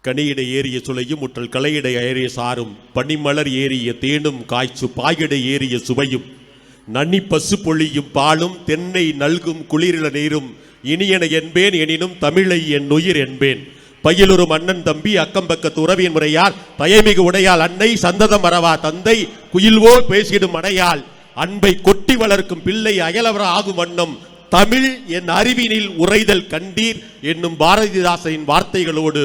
கனியிடை ஏறிய சுளையும் முற்றல் கலையிடை ஏறிய சாரும் பனிமலர் ஏறிய தேனும் காய்ச்சு பாயிடை ஏறிய சுவையும் நன்னி பசு பொழியும் பாலும் தென்னை நல்கும் குளிரில நீரும் இனியன என்பேன் எனினும் தமிழை என் உயிர் என்பேன். பையிலொரு மன்னன் தம்பி அக்கம்பக்கத்து உறவின் முறையால் தயமிகு உடையால் அன்னை சந்ததம் மறவா தந்தை குயில்வோல் பேசிடும் அடையால் அன்பை கொட்டி வளர்க்கும் பிள்ளை அயலவர ஆகும் வண்ணம் தமிழ் என் அறிவினில் உரைதல் கண்டீர் என்னும் பாரதிதாசனின் வார்த்தைகளோடு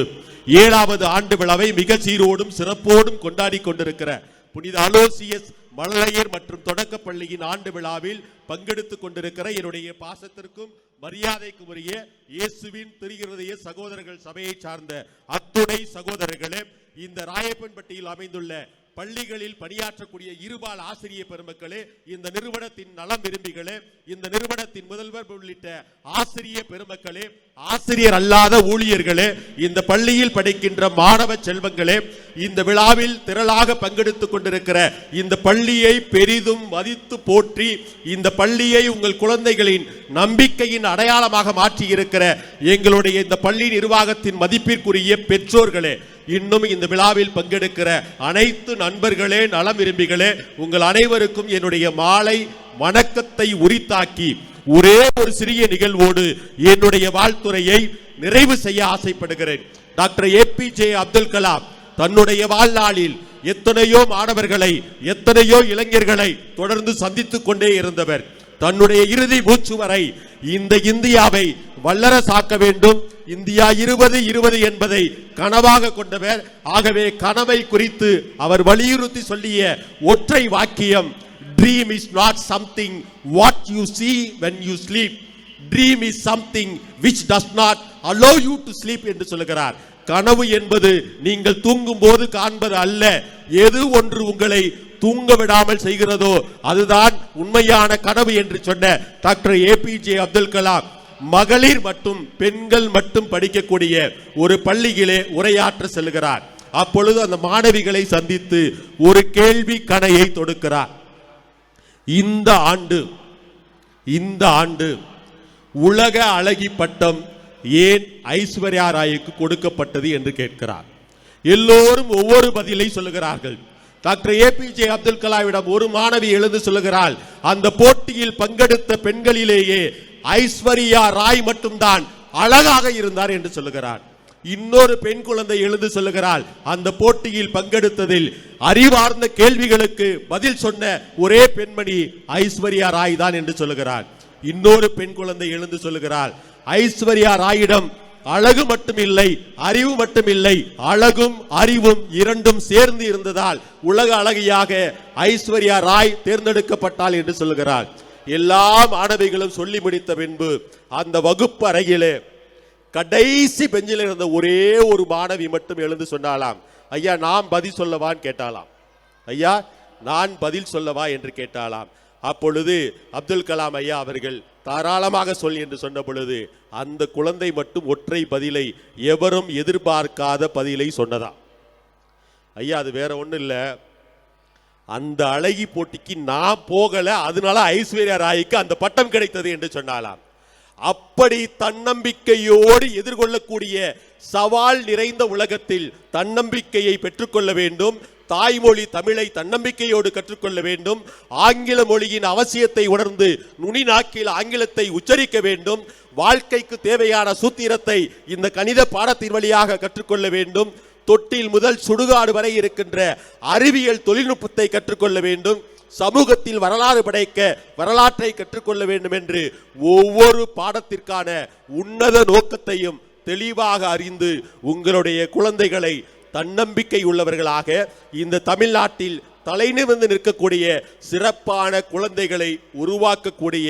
7வது ஆண்டு விழாவை மிக சீரோடும் சிறப்போடும் கொண்டாடி கொண்டிருக்கிற புனித அலோசியஸ் மழலையர் மற்றும் தொடக்கப்பள்ளியின் ஆண்டு விழாவில் பங்கெடுத்துக் கொண்டிருக்கிற என்னுடைய பாசத்திற்கும் மரியாதைக்கும் உரிய இயேசுவின் திருஹிருதய சகோதரர்கள் சபையை சார்ந்த அத்துணை சகோதரர்களே, இந்த ராயப்பன்பட்டியில் அமைந்துள்ள பள்ளிகளில் பணியாற்றக்கூடிய இருபால் ஆசிரிய பெருமக்களே, இந்த நிறுவனத்தின் நலம் விரும்பிகளே, இந்த நிறுவனத்தின் முதல்வர் உள்ளிட்ட ஆசிரிய பெருமக்களே, ஆசிரியர் அல்லாத ஊழியர்களே, இந்த பள்ளியில் படிக்கின்ற மாணவ செல்வங்களே, இந்த விழாவில் திரளாக பங்கெடுத்துக் கொண்டிருக்கிற இந்த பள்ளியை பெரிதும் மதித்து போற்றி இந்த பள்ளியை உங்கள் குழந்தைகளின் நம்பிக்கையின் அடையாளமாக மாற்றி இருக்கிற எங்களுடைய இந்த பள்ளி நிர்வாகத்தின் மதிப்பிற்குரிய பெற்றோர்களே, இன்னும் இந்த விழாவில் பங்கெடுக்கிற அனைத்து நண்பர்களே, நலம் விரும்பிகளே, உங்கள் அனைவருக்கும் என்னுடைய மாலை வணக்கத்தை உரித்தாக்கி ஒரே ஒரு சிறிய நிகழ்வோடு என்னுடைய வாழ்த்துறையை நிறைவு செய்ய ஆசைப்படுகிறேன். டாக்டர் APJ அப்துல் கலாம் தன்னுடைய வாழ்நாளில் எத்தனையோ மாணவர்களை, எத்தனையோ இளைஞர்களை தொடர்ந்து சந்தித்துக் கொண்டே இருந்தவர். தன்னுடைய இறுதி மூச்சு வரை இந்த இந்தியாவை வல்லரசாக்க வேண்டும், இந்தியா 2020 என்பதை கனவாக கொண்டவர். ஆகவே கனவை குறித்து அவர் வலியுறுத்தி சொல்லிய ஒற்றை வாக்கியம், dream is not something what you see when you sleep, dream is something which does not allow you to sleep என்று சொல்கிறார். கனவு என்பது நீங்கள் தூங்கும் போது காண்பது அல்ல, எது ஒன்று உங்களை தூங்க விடாமல் செய்கிறதோ அதுதான் உண்மையான கனவு என்று சொன்ன டாக்டர் APJ அப்துல் கலாம் மகளிர் மற்றும் பெண்கள் மட்டும் படிக்கக்கூடிய ஒரு பள்ளியிலே உரையாற்ற செல்கிறார். அப்பொழுது அந்த மாணவிகளை சந்தித்து ஒரு கேள்வி கணையை தொடுக்கிறார். இந்த ஆண்டு உலக அழகி பட்டம் ஏன் ஐஸ்வர்யா ராய்க்கு கொடுக்கப்பட்டது என்று கேட்கிறார். எல்லோரும் ஒவ்வொரு பதிலை சொல்லுகிறார்கள். டாக்டர் APJ அப்துல் கலாமிடம் ஒரு மாணவி எழுந்து சொல்லுகிறாள், அந்த போட்டியில் பங்கெடுத்த பெண்களிலேயே ஐஸ்வர்யா ராய் மட்டும்தான் அழகாக இருந்தார் என்று சொல்லுகிறார். இன்னொரு பெண் குழந்தை எழுந்து சொல்லுகிறாள், அந்த போட்டியில் பங்கெடுத்ததில் அறிவார்ந்த கேள்விகளுக்கு பதில் சொன்ன ஒரே பெண்மணி ஐஸ்வர்யா ராய் தான் என்று சொல்லுகிறார். இன்னொரு பெண் குழந்தை எழுந்து சொல்லுகிறாள், ஐஸ்வர்யா ராயிடம் அழகு மட்டும் இல்லை, அறிவு மட்டும் இல்லை, அழகும் அறிவும் இரண்டும் சேர்ந்து இருந்ததால் உலக அழகியாக ஐஸ்வர்யா ராய் தேர்ந்தெடுக்கப்பட்டாள் என்று சொல்லுகிறார். எல்லா மாணவிகளும் சொல்லி முடித்த பின்பு அந்த வகுப்பு அறையிலே கடைசி பெஞ்சில் இருந்த ஒரே ஒரு மாணவி மட்டும் எழுந்து சொன்னாலாம், ஐயா நான் பதில் சொல்லவான்னு கேட்டாலாம். ஐயா நான் பதில் சொல்லவா என்று கேட்டாலாம். அப்பொழுது அப்துல் கலாம் ஐயா அவர்கள் தாராளமாக சொல் என்று சொன்ன பொழுது அந்த குழந்தை மட்டும் ஒற்றை பதிலை, எவரும் எதிர்பார்க்காத பதிலை சொன்னதா. ஐயா அது வேற ஒன்றும் இல்லை, அந்த அழகி போட்டிக்கு நான் போகல, அதனால ஐஸ்வர்யா ராய்க்கு அந்த பட்டம் கிடைத்தது என்று சொன்னாலாம். அப்படி தன்னம்பிக்கையோடு எதிர்கொள்ளக்கூடிய சவால் நிறைந்த உலகத்தில் தன்னம்பிக்கையை பெற்றுக்கொள்ள வேண்டும். தாய்மொழி தமிழை தன்னம்பிக்கையோடு கற்றுக்கொள்ள வேண்டும். ஆங்கில மொழியின் அவசியத்தை உணர்ந்து நுனி நாக்கில் ஆங்கிலத்தை உச்சரிக்க வேண்டும். வாழ்க்கைக்கு தேவையான சூத்திரத்தை இந்த கணித பாடத்தின் வழியாக கற்றுக்கொள்ள வேண்டும். தொட்டில் முதல் சுடுகாடு வரை இருக்கின்ற அறிவியல் தொழில்நுட்பத்தை கற்றுக்கொள்ள வேண்டும். சமூகத்தில் வரலாறு படைக்க வரலாற்றை கற்றுக்கொள்ள வேண்டும் என்று ஒவ்வொரு பாடத்திற்கான உன்னத நோக்கத்தையும் தெளிவாக அறிந்து உங்களுடைய குழந்தைகளை தன்னம்பிக்கை உள்ளவர்களாக இந்த தமிழ்நாட்டில் தலைநிமிர்ந்து நிற்கக்கூடிய சிறப்பான குழந்தைகளை உருவாக்கக்கூடிய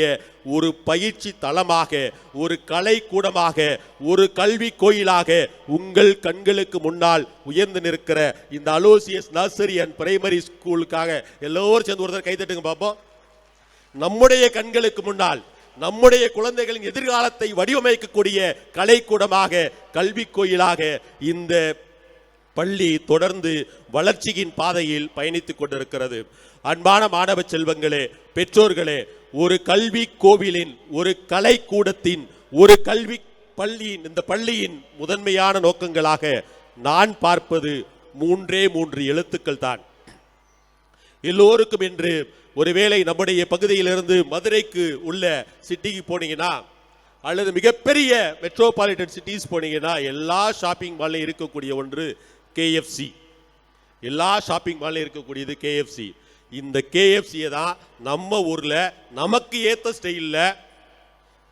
ஒரு பயிற்சி தளமாக, ஒரு கலை கூடமாக, ஒரு கல்வி கோயிலாக உங்கள் கண்களுக்கு முன்னால் உயர்ந்து நிற்கிற இந்த அலோசியஸ் நர்சரி அண்ட் பிரைமரி ஸ்கூலுக்காக எல்லோரும் சேர்ந்து ஒருத்தர் கைதட்டுங்க பார்ப்போம். நம்முடைய கண்களுக்கு முன்னால் நம்முடைய குழந்தைகளின் எதிர்காலத்தை வடிவமைக்கக்கூடிய கலைக்கூடமாக, கல்வி கோயிலாக இந்த பள்ளி தொடர்ந்து வளர்ச்சியின் பாதையில் பயணித்துக் கொண்டிருக்கிறது. அன்பான மாணவ செல்வங்களே, பெற்றோர்களே, ஒரு கல்வி கோவிலின், ஒரு கலை கூடத்தின், ஒரு கல்வி பள்ளியின், இந்த பள்ளியின் முதன்மையான நோக்கங்களாக நான் பார்ப்பது 3 எழுத்துக்கள் தான். எல்லோருக்கும் என்று ஒருவேளை நம்முடைய பகுதியிலிருந்து மதுரைக்கு உள்ள சிட்டிக்கு போனீங்கன்னா அல்லது மிகப்பெரிய மெட்ரோபாலிட்டன் சிட்டிஸ் போனீங்கன்னா எல்லா ஷாப்பிங் மால்ல இருக்கக்கூடிய ஒன்று KFC. எல்லா ஷாப்பிங் மால்ல இருக்கக்கூடியது KFC. இந்த KFC தான் நம்ம ஊர்ல நமக்கு ஏத்த ஸ்டைல்ல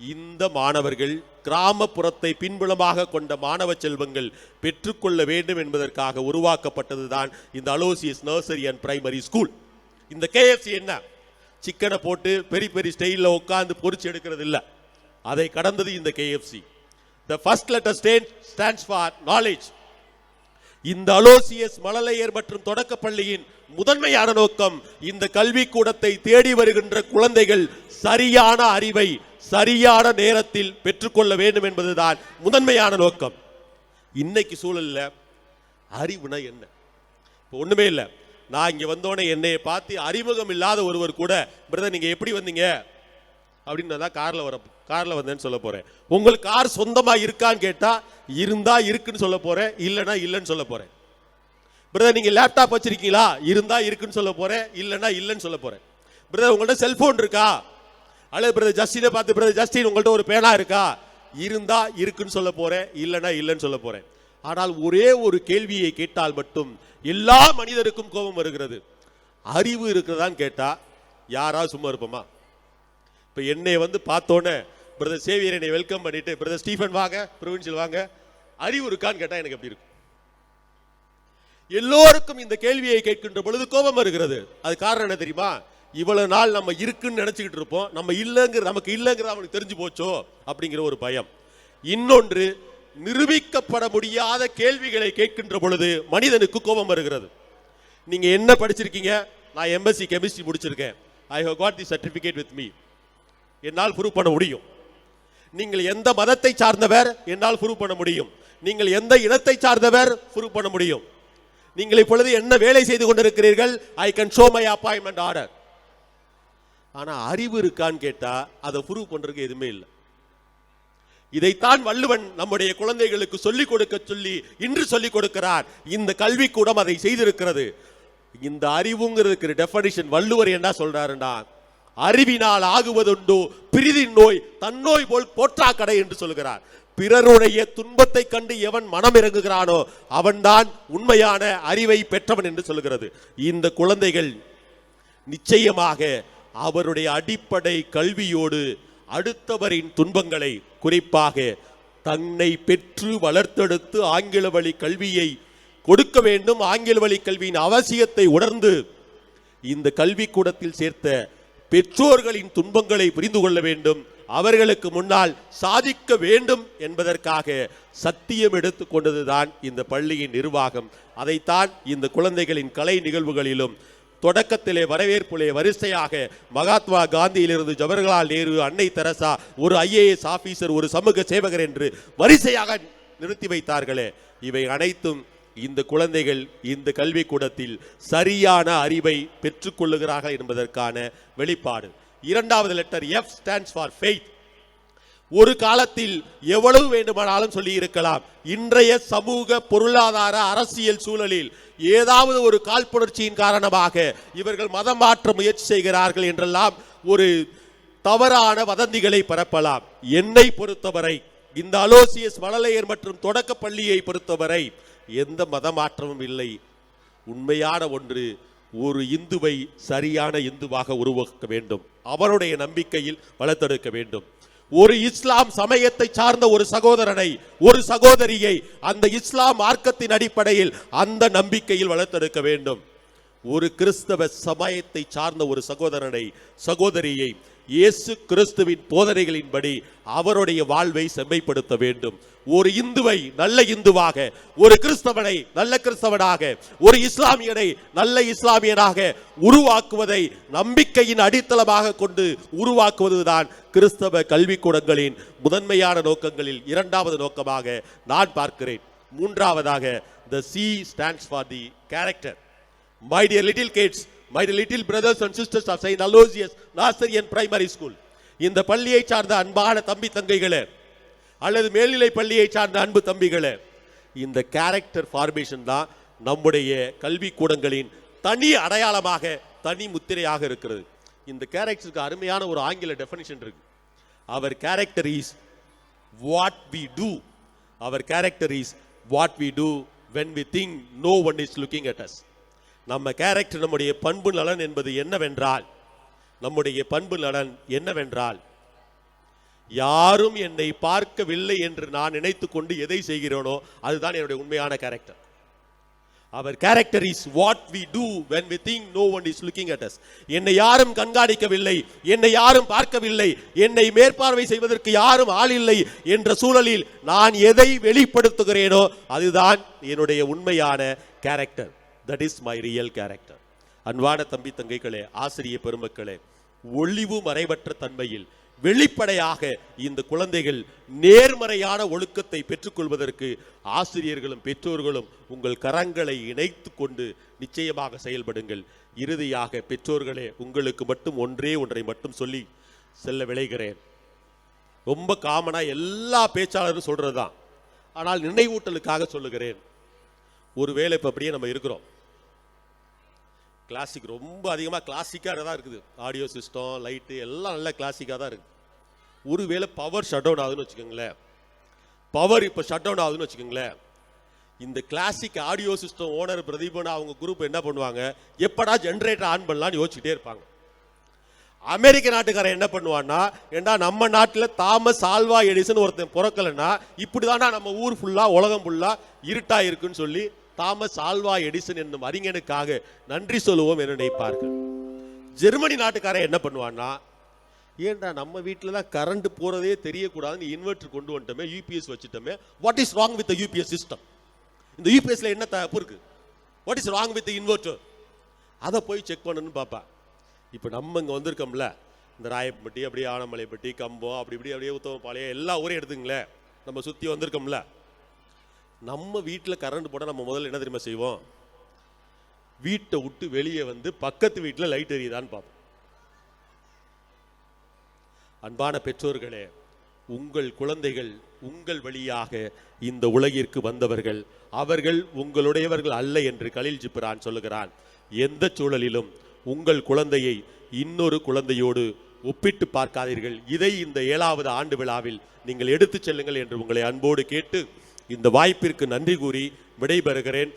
இந்த மாணவர்கள் கிராமப்புறத்தை பின்புலமாக கொண்ட மாணவ செல்வங்கள் பெற்றுக்கொள்ள வேண்டும் என்பதற்காக உருவாக்கப்பட்டதுதான் இந்த Aloysius nursery and primary school. இந்த KFC என்ன, சிக்கனை போட்டு பெரிய பெரிய ஸ்டைலில் உட்கார்ந்து பொரிச்சு எடுக்கிறது இல்லை, அதை கடந்தது இந்த KFC. The first letter stands for knowledge. இந்த அலோசியஸ் மழலையர் மற்றும் தொடக்கப்பள்ளியின் முதன்மையான நோக்கம் இந்த கல்வி கூடத்தை தேடி வருகின்ற குழந்தைகள் சரியான அறிவை சரியான நேரத்தில் பெற்றுக்கொள்ள வேண்டும் என்பதுதான் முதன்மையான நோக்கம். இன்னைக்கு சூழல்ல அறிவுனா என்ன? ஒண்ணுமே இல்லை. நான் இங்க வந்தோடனே என்னை பார்த்து அறிமுகம் இல்லாத ஒருவர் கூட பிரதர் நீங்க எப்படி வந்தீங்க அப்படின்னு நான் கார்ல வந்தேன்னு சொல்ல போறேன். உங்களுக்கு கார் சொந்தமா இருக்கான்னு கேட்டா இருந்தா இருக்குன்னு சொல்ல போறேன், இல்லைன்னா இல்லைன்னு சொல்ல போறேன். பிரதர் நீங்க லேப்டாப் வச்சிருக்கீங்களா? இருந்தா இருக்குன்னு சொல்ல போறேன், இல்லைன்னா இல்லைன்னு சொல்ல போறேன். பிரதர் உங்கள்ட்ட செல்போன் இருக்கா? அல்லது பிரதர் ஜஸ்டினை பார்த்து பிரதர் ஜஸ்டின் உங்கள்ட்ட ஒரு பேனா இருக்கா? இருந்தா இருக்குன்னு சொல்ல போறேன், இல்லைன்னா இல்லைன்னு சொல்ல போறேன். ஆனால் ஒரே ஒரு கேள்வியை கேட்டால் மட்டும் எல்லா மனிதருக்கும் கோபம் வருகிறது. அறிவு இருக்கிறதான்னு கேட்டா யாராவது சும்மா இருப்போமா? இப்ப என்னை வந்து பார்த்தோன்னே பிரதர் சேவியர் என்னை வெல்கம் பண்ணிட்டு பிரதர் ஸ்டீஃபன் வாங்க, ப்ரொவின்சியல் வாங்க, அறிவு இருக்கான்னு கேட்டா எனக்கு எப்படி இருக்கும்? எல்லோருக்கும் இந்த கேள்வியை கேட்கின்ற பொழுது கோபம் வருகிறது. அது காரணம் என்ன தெரியுமா? இவ்வளவு நாள் நம்ம இருக்குன்னு நினைச்சுக்கிட்டு இருப்போம், நம்ம இல்லைங்கிற நமக்கு இல்லைங்கிறது அவனுக்கு தெரிஞ்சு போச்சோ அப்படிங்கிற ஒரு பயம். இன்னொன்று, நிரூபிக்கப்பட முடியாத கேள்விகளை கேட்கின்ற பொழுது மனிதனுக்கு கோபம் வருகிறது. நீங்க என்ன படிச்சிருக்கீங்க? நான் MSc கெமிஸ்ட்ரி முடிச்சிருக்கேன். I have got the certificate with me. என்னால் ப்ரூவ் பண்ண முடியும். நீங்கள் எந்த மதத்தை சார்ந்தவர்? என்னால் ப்ரூவ் பண்ண முடியும். நீங்கள் எந்த இனத்தை சார்ந்தவர்? ப்ரூவ் பண்ண முடியும். நீங்கள் இப்பொழுது என்ன வேலை செய்து கொண்டிருக்கிறீர்கள்? I can show my appointment order. ஆனா அறிவு இருக்கான்னு கேட்டா அதை ப்ரூவ் பண்றதுக்கு எதுவுமே இல்லை. இதைத்தான் வள்ளுவன் நம்முடைய குழந்தைகளுக்கு சொல்லிக் கொடுக்க சொல்லி இன்று சொல்லிக் கொடுக்கிறார். இந்த கல்வி கூடம் அதை செய்திருக்கிறது. இந்த அறிவுங்கிறதுக்கு டெஃபனிஷன் வள்ளுவர் என்ன சொல்றாருன்னா, அறிவினால் ஆகுவதுண்டோ பிரிதின் நோய் தன்னோய் போல் போற்றா கடை என்று சொல்கிறார். பிறருடைய துன்பத்தை கண்டு எவன் மனம் இறங்குகிறானோ அவன்தான் உண்மையான அறிவை பெற்றவன் என்று சொல்கிறது. இந்த குழந்தைகள் நிச்சயமாக அவருடைய அடிப்படை கல்வியோடு அடுத்தவரின் துன்பங்களை, குறிப்பாக தன்னை பெற்று வளர்த்தெடுத்து ஆங்கில வழி கல்வியை கொடுக்க வேண்டும், ஆங்கில வழி கல்வியின் அவசியத்தை உணர்ந்து இந்த கல்வி கூடத்தில் சேர்த்த பெற்றோர்களின் துன்பங்களை புரிந்து கொள்ள வேண்டும், அவர்களுக்கு முன்னால் சாதிக்க வேண்டும் என்பதற்காக சத்தியம் எடுத்துக் கொண்டதுதான் இந்த பள்ளியின் நிர்வாகம். அதைத்தான் இந்த குழந்தைகளின் கலை நிகழ்வுகளிலும் தொடக்கத்திலே வரவேற்பிலே வரிசையாக மகாத்மா காந்தியிலிருந்து ஜவஹர்லால் நேரு, அன்னை தெரசா, ஒரு IAS ஆபீசர், ஒரு சமூக சேவகர் என்று வரிசையாக நிறுத்தி வைத்தார்களே, இவை அனைத்தும் இந்த குழந்தைகள் இந்த கல்வி கூடத்தில் சரியான அறிவை பெற்றுக்கொள்ளுகிறார்கள் என்பதற்கான வெளிப்பாடு. இரண்டாவது letter F stands for faith. ஒரு காலத்தில் எவ்வளவு வேண்டுமானாலும் சொல்லி இருக்கலாம். இன்றைய சமூக பொருளாதார அரசியல் சூழலில் ஏதாவது ஒரு காழ்ப்புணர்ச்சியின் காரணமாக இவர்கள் மதம் மாற்ற முயற்சி செய்கிறார்கள் என்றெல்லாம் ஒரு தவறான வதந்திகளை பரப்பலாம். என்னை பொறுத்தவரை இந்த அலோசியஸ் மழலையர் மற்றும் தொடக்க பள்ளியை பொறுத்தவரை எந்த மத மாற்றமும் இல்லை. உண்மையான ஒன்று, ஒரு இந்துவை சரியான இந்துவாக உருவாக்க வேண்டும், அவருடைய நம்பிக்கையில் வளர்த்தெடுக்க வேண்டும். ஒரு இஸ்லாம் சமயத்தை சார்ந்த ஒரு சகோதரனை, ஒரு சகோதரியை அந்த இஸ்லாம் மார்க்கத்தின் அடிப்படையில் அந்த நம்பிக்கையில் வளர்த்தெடுக்க வேண்டும். ஒரு கிறிஸ்தவ சமயத்தை சார்ந்த ஒரு சகோதரனை, சகோதரியை இயேசு கிறிஸ்துவின் போதனைகளின்படி அவருடைய வாழ்வை செம்மைப்படுத்த வேண்டும். ஒரு இந்துவை நல்ல இந்துவாக, ஒரு கிறிஸ்தவனை நல்ல கிறிஸ்தவனாக, ஒரு இஸ்லாமியனை நல்ல இஸ்லாமியனாக உருவாக்குவதை நம்பிக்கையின் அடித்தளமாக கொண்டு உருவாக்குவதுதான் கிறிஸ்தவ கல்விக்கூடங்களின் முதன்மையான நோக்கங்களில் இரண்டாவது நோக்கமாக நான் பார்க்கிறேன். மூன்றாவதாக, the C stands for the character. My dear little kids, my little brothers and sisters of Saint Aloysius Nursery and Primary School, இந்த பள்ளியை சார்ந்த அன்பான தம்பி தங்கைகளே, அல்லது மேல்நிலை பள்ளியை சார்ந்த அன்பு தம்பிகளே, இந்த கேரக்டர் ஃபார்மேஷன் தான் நம்முடைய கல்வி கூடங்களின் தனி அடையாளமாக, தனி முத்திரையாக இருக்கிறது. இந்த கேரக்டருக்கு அருமையான ஒரு ஆங்கில டெஃபினிஷன் இருக்கு. Our character is what we do. Our character is what we do when we think no one is looking at us. நம்ம கேரக்டர், நம்முடைய பண்பு நலன் என்பது என்னவென்றால், நம்முடைய பண்பு நலன் என்னவென்றால், யாரும் என்னை பார்க்கவில்லை என்று நான் நினைத்துக் கொண்டு எதை செய்கிறேனோ அதுதான் என்னுடைய உண்மையான கேரக்டர். அவர் character is what we do when we think no one is looking at us. என்னை யாரும் கண்காணிக்கவில்லை, என்னை யாரும் பார்க்கவில்லை, என்னை மேற்பார்வை செய்வதற்கு யாரும் ஆள் இல்லை என்ற சூழலில் நான் எதை வெளிப்படுத்துகிறேனோ அதுதான் என்னுடைய உண்மையான character. That is my real character. அன்பான தம்பி தங்கைகளே, ஆசிரிய பெருமக்களே, ஒளிவு மறைவற்ற தன்மையில் வெளிப்படையாக இந்த குழந்தைகள் நேர்மறையான ஒழுக்கத்தை பெற்றுக்கொள்வதற்கு ஆசிரியர்களும் பெற்றோர்களும் உங்கள் கரங்களை இணைத்து கொண்டு நிச்சயமாக செயல்படுங்கள். இறுதியாக பெற்றோர்களே, உங்களுக்கு மட்டும் ஒன்றை மட்டும் சொல்லி செல்ல விளைகிறேன். ரொம்ப காமனா எல்லா பேச்சாளரும் சொல்றதுதான், ஆனால் நினைவூட்டலுக்காக சொல்லுகிறேன். ஒருவேளை இப்ப அப்படியே நம்ம இருக்கிறோம், கிளாசிக் ரொம்ப அதிகமாக கிளாசிக்காக தான் இருக்குது, ஆடியோ சிஸ்டம், லைட்டு எல்லாம் நல்ல கிளாசிக்காக தான் இருக்குது. ஒருவேளை பவர் ஷட் டவுன் ஆகுதுன்னு வச்சுக்கோங்களேன், பவர் இப்போ ஷட் டவுன் ஆகுதுன்னு வச்சுக்கோங்களேன், இந்த classic audio system owner Pradeepan அவங்க குரூப் என்ன பண்ணுவாங்க, எப்படா ஜென்ரேட்டர் ஆன் பண்ணலான்னு யோசிச்சுட்டே இருப்பாங்க. அமெரிக்க நாட்டுக்காரன் என்ன பண்ணுவான்னா, ஏண்டா நம்ம நாட்டில் தாமஸ் ஆல்வா எடிசன் ஒருத்தன் பிறக்கலைன்னா இப்படிதானா நம்ம ஊர் ஃபுல்லா உலகம் ஃபுல்லா இருட்டா இருக்குன்னு சொல்லி தாமஸ் ஆல்வா எடிசன் என்னும் அறிஞனுக்காக நன்றி சொல்லுவோம் என்று நினைப்பார்கள். ஜெர்மனி நாட்டுக்காரன் என்ன பண்ணுவான்னா, ஏன்டா நம்ம வீட்டில் தான் கரண்ட் போறதே தெரியக்கூடாதுன்னு இன்வெர்டர் கொண்டு வந்துட்டோமே, யூபிஎஸ் வச்சுட்டோமே, what is wrong with UPS system, இந்த யூபிஎஸ்ல என்ன தப்பு இருக்கு, what is wrong with inverter, அதை போய் செக் பண்ணணும்னு பார்ப்பா. இப்போ நம்ம இங்கே வந்திருக்கோம்ல, இந்த ராயப்பட்டி, அப்படியே ஆனமலைப்பட்டி, கம்பம், அப்படி இப்படி அப்படியே உத்தமபாளையம் எல்லா ஊரையும் எடுத்துங்களேன், நம்ம சுற்றி வந்திருக்கோம்ல. நம்ம வீட்டில் கரண்ட் போட்டால் நம்ம முதல்ல என்ன தெரியுமா செய்வோம், வீட்டை விட்டு வெளியே வந்து பக்கத்து வீட்டில் லைட் எரியுதான்னு பார்ப்போம். அன்பான பெற்றோர்களே, உங்கள் குழந்தைகள் உங்கள் வழியாக இந்த உலகிற்கு வந்தவர்கள், அவர்கள் உங்களுடையவர்கள் அல்ல என்று கலீல் ஜிப்ரான் சொல்லுகிறான். எந்த சூழலிலும் உங்கள் குழந்தையை இன்னொரு குழந்தையோடு ஒப்பிட்டு பார்க்காதீர்கள். இதை இந்த 7வது ஆண்டு விழாவில் நீங்கள் எடுத்துச் செல்லுங்கள் என்று உங்களை அன்போடு கேட்டு இந்த வாய்ப்பிற்கு நன்றி கூறி விடைபெறுகிறேன்.